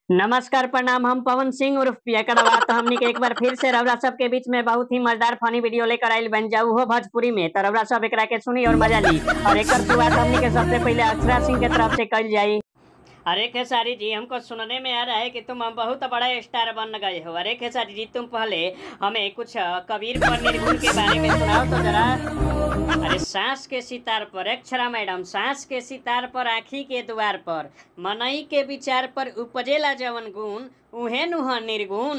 नमस्कार प्रणाम। हम पवन सिंह उर्फ पियकर बात हमनी के एक बार फिर से रउरा सब के बीच में बहुत ही मजेदार फनी वीडियो लेकर आइल बन जाऊ हो भोजपुरी में। तो रउरा सब एकरा के सुनी और मजा ली। और एकर शुरुआत हमनी के सबसे पहले अक्षरा सिंह के तरफ से कइल जाई। अरे खेसारी जी, हमको सुनने में आ रहा है कि तुम बहुत बड़ा स्टार बन गए हो। अरे खेसारी जी, तुम पहले हमें कुछ कबीर पर निर्गुण के बारे में सुनाओ तो जरा। अरे सांस के सितार पर अक्षरा मैडम, सांस के सितार पर आँखी के द्वार पर मनई के विचार पर उपजेला जवन गुण उहे नुह निर्गुण।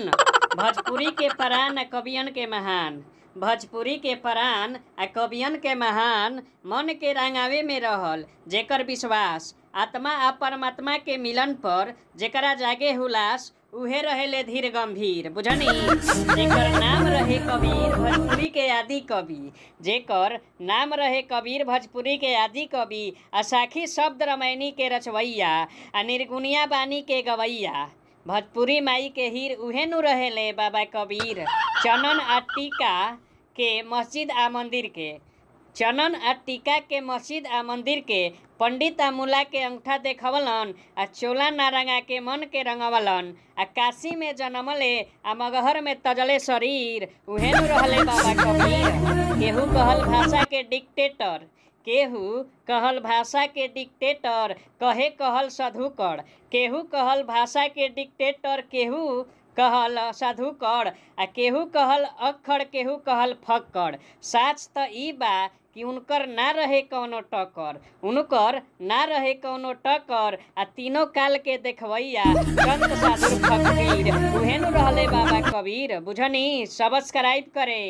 भोजपुरी के प्राण कवियन के महान, भोजपुरी के प्राण आ कवियन के महान, मन के रंगावे में रहल जेकर विश्वास, आत्मा आ परमात्मा के मिलन पर जेकरा जागे हुलास उहे रहेले धीर गंभीर। बुझनी, जेकर नाम रहे कबीर भोजपुरी के आदि कवि, जेकर नाम रहे कबीर भोजपुरी के आदि कवि, असाखी शब्द रामायणी के रचवैया आ निर्गुनिया बानी के गवैया। भोजपुरी माई के हीर उहे नु रहेले बाबा कबीर। चनन आ टीका के मस्जिद आ मंदिर के, चनन आ टीका के मस्जिद आ मंदिर के, पंडित आ मुला के अंगूठा देखवलन आ चोला नारंगा के मन के रंगवलन। आ काशी में जनमले आ मगहर में तजले शरीर उहे नु रहले बाबा कबीर। केहू कहल भाषा के डिक्टेटर, केहू कहल भाषा के डिक्टेटर, कहे कहल साधुकर। केहू कहल भाषा के डिक्टेटर, केहू कहल साधुकर, आ केहू कहल अक्खड़, केहू कहल फक्कड़। साच त ई बा कि उनकर ना रहे कौनो टक्कर, उनकर ना रहे कौनो टक्कर। आ तीनों काल के देखवैया संत साधु फकीर उहे नु रहले बाबा कबीर। बुझनी, सब्सक्राइब करे।